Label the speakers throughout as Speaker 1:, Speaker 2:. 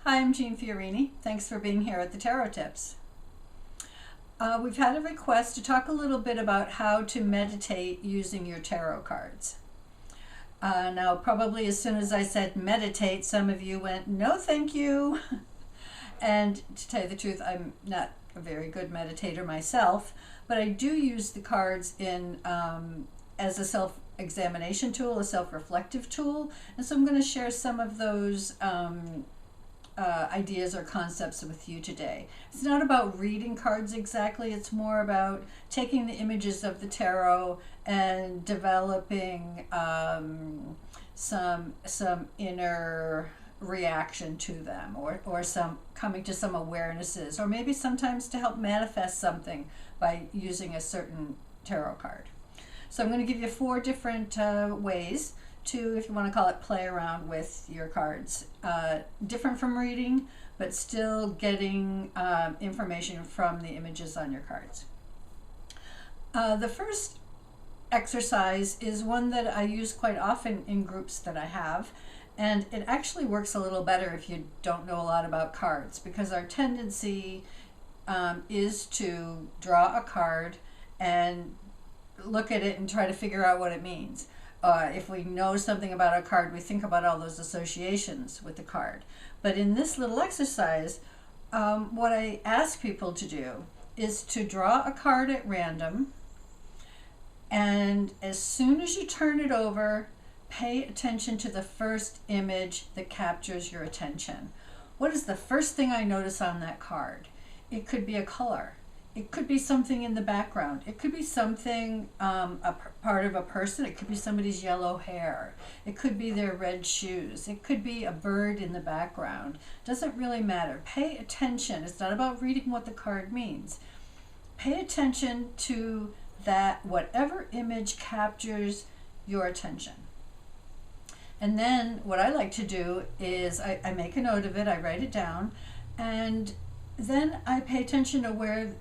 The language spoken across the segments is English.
Speaker 1: Hi, I'm Jeanne Fiorini. Thanks for being here at the Tarot Tips. We've had a request to talk a little bit about how to meditate using your tarot cards. Now, probably as soon as I said meditate, some of you went, no thank you. And to tell you the truth, I'm not a very good meditator myself, but I do use the cards in as a self-examination tool, a self-reflective tool. And so I'm going to share some of those ideas or concepts with you today. It's not about reading cards exactly, it's more about taking the images of the tarot and developing some inner reaction to them, or some coming to some awarenesses, or maybe sometimes to help manifest something by using a certain tarot card. So I'm going to give you 4 different ways to, if you want to call it, play around with your cards. Different from reading, but still getting information from the images on your cards. The first exercise is one that I use quite often in groups that I have, and it actually works a little better if you don't know a lot about cards, because our tendency is to draw a card and look at it and try to figure out what it means. If we know something about a card, we think about all those associations with the card. But in this little exercise, what I ask people to do is to draw a card at random, and as soon as you turn it over, pay attention to the first image that captures your attention. What is the first thing I notice on that card? It could be a color. It could be something in the background. It could be something, part of a person. It could be somebody's yellow hair. It could be their red shoes. It could be a bird in the background. Doesn't really matter. Pay attention. It's not about reading what the card means. Pay attention to that, whatever image captures your attention. And then what I like to do is I make a note of it, I write it down, and then I pay attention to where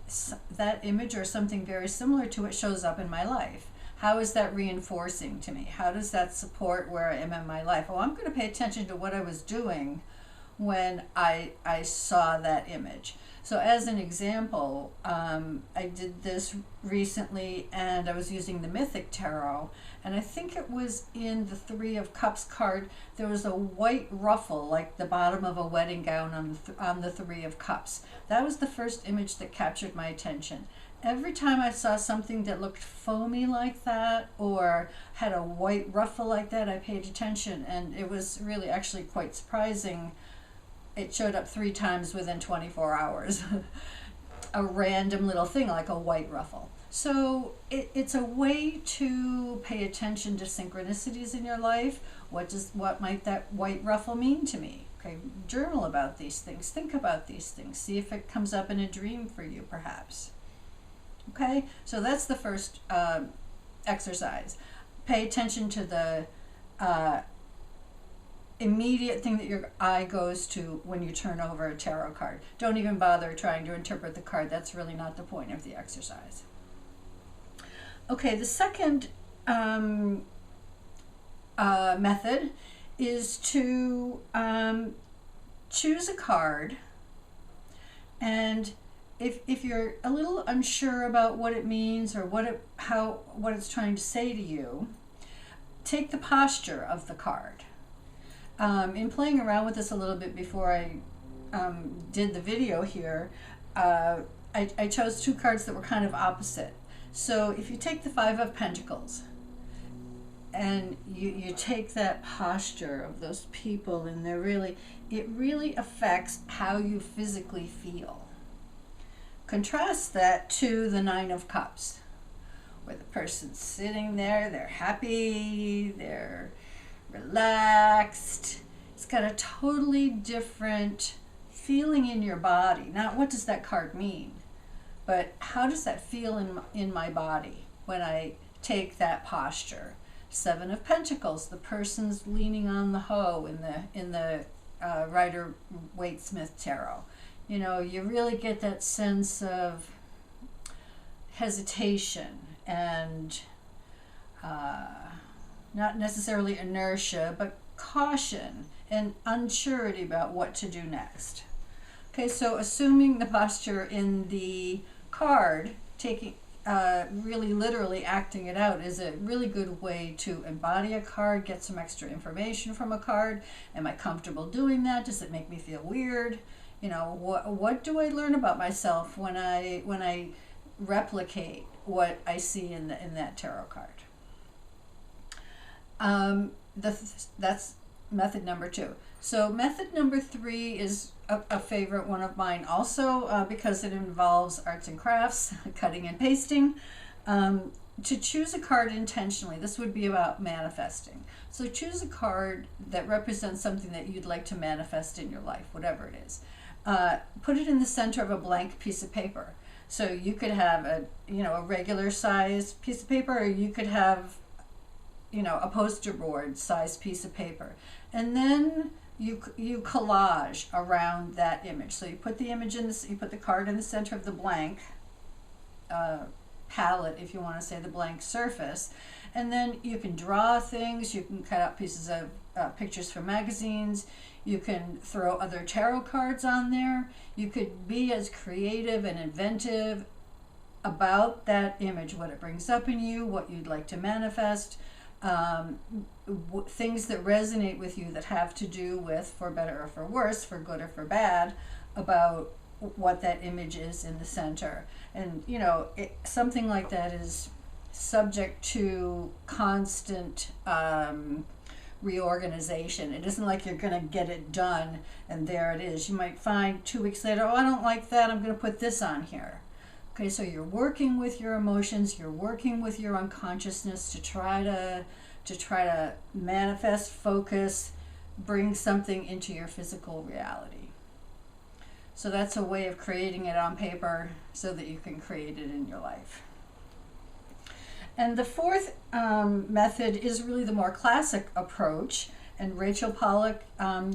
Speaker 1: that image or something very similar to it shows up in my life. How is that reinforcing to me? How does that support where I am in my life? Oh, I'm going to pay attention to what I was doing when I saw that image. So as an example, I did this recently, and I was using the Mythic Tarot, and I think it was in the 3 of Cups card, there was a white ruffle, like the bottom of a wedding gown on the 3 of Cups. That was the first image that captured my attention. Every time I saw something that looked foamy like that, or had a white ruffle like that, I paid attention, and it was really actually quite surprising. It showed up 3 times within 24 hours. A random little thing like a white ruffle. So it's a way to pay attention to synchronicities in your life. What might that white ruffle mean to me? Okay, journal about these things. Think about these things. See if it comes up in a dream for you, perhaps. Okay, so that's the first exercise. Pay attention to the immediate thing that your eye goes to when you turn over a tarot card. Don't even bother trying to interpret the card. That's really not the point of the exercise. Okay, the second method is to choose a card, and if you're a little unsure about what it means or what it's trying to say to you, take the posture of the card. In playing around with this a little bit before I did the video here, I chose 2 cards that were kind of opposite. So if you take the 5 of Pentacles and you take that posture of those people, and it really affects how you physically feel. Contrast that to the 9 of Cups, where the person's sitting there, they're happy, they're relaxed. It's got a totally different feeling in your body. Not what does that card mean, but how does that feel in my body when I take that posture? 7 of Pentacles, the person's leaning on the hoe in the Rider-Waite-Smith Tarot. You know, you really get that sense of hesitation and not necessarily inertia, but caution. and unsurety about what to do next. Okay, so assuming the posture in the card, taking really literally acting it out is a really good way to embody a card, get some extra information from a card. Am I comfortable doing that? Does it make me feel weird? You know, what do I learn about myself when I replicate what I see in that tarot card? That's method number 2. So method number 3 is a favorite one of mine also, because it involves arts and crafts, cutting and pasting. To choose a card intentionally, this would be about manifesting. So choose a card that represents something that you'd like to manifest in your life, whatever it is. Put it in the center of a blank piece of paper. So you could have a regular size piece of paper, or you could have a poster board size piece of paper, and then you collage around that image. So you put the image you put the card in the center of the blank palette, if you want to say the blank surface, and then you can draw things. You can cut out pieces of pictures from magazines. You can throw other tarot cards on there. You could be as creative and inventive about that image, what it brings up in you, what you'd like to manifest. Things that resonate with you that have to do with, for better or for worse, for good or for bad, about what that image is in the center. And something like that is subject to constant reorganization. It isn't like you're going to get it done and there it is. You might find 2 weeks later, oh, I don't like that, I'm going to put this on here. Okay, so you're working with your emotions, you're working with your unconsciousness to try to manifest, focus, bring something into your physical reality. So that's a way of creating it on paper so that you can create it in your life. And the 4th method is really the more classic approach, and Rachel Pollack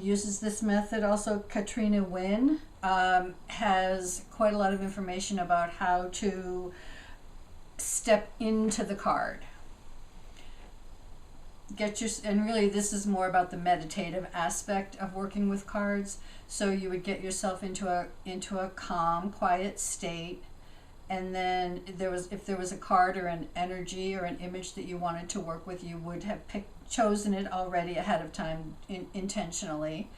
Speaker 1: uses this method. Also, Katrina Wynne has quite a lot of information about how to step into the card. And really this is more about the meditative aspect of working with cards. So you would get yourself into a calm, quiet state, and then if there was a card or an energy or an image that you wanted to work with, you would have chosen it already ahead of time intentionally.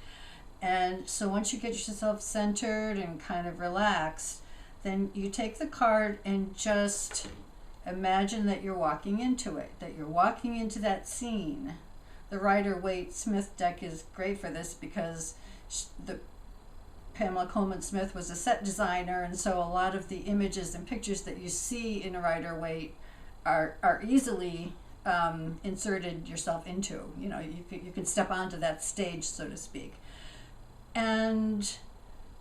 Speaker 1: And so once you get yourself centered and kind of relaxed, then you take the card and just imagine that you're walking into it, that you're walking into that scene. The Rider-Waite-Smith deck is great for this because Pamela Coleman Smith was a set designer, and so a lot of the images and pictures that you see in a Rider-Waite are easily inserted yourself into. You can step onto that stage, so to speak, and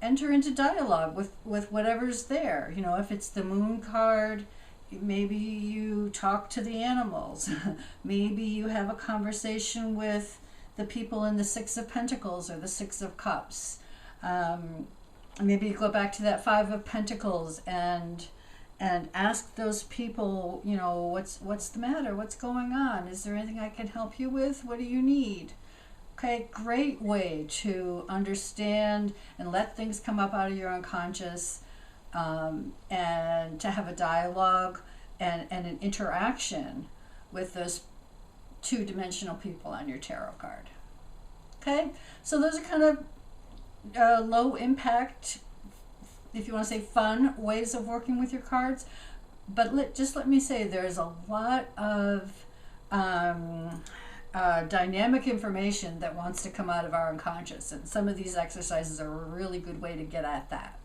Speaker 1: enter into dialogue with whatever's there. If it's the Moon card, maybe you talk to the animals. Maybe you have a conversation with the people in the 6 of Pentacles or the 6 of Cups. Maybe you go back to that 5 of Pentacles and ask those people, what's the matter? What's going on? Is there anything I can help you with? What do you need? Okay, great way to understand and let things come up out of your unconscious, and to have a dialogue and an interaction with those 2-dimensional people on your tarot card. Okay, so those are kind of low impact, if you want to say fun, ways of working with your cards. But just let me say, there's a lot of dynamic information that wants to come out of our unconscious, and some of these exercises are a really good way to get at that.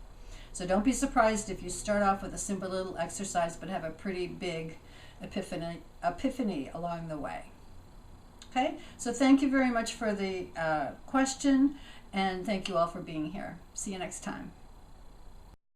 Speaker 1: So don't be surprised if you start off with a simple little exercise but have a pretty big epiphany along the way. Okay, so thank you very much for the question, and thank you all for being here. See you next time.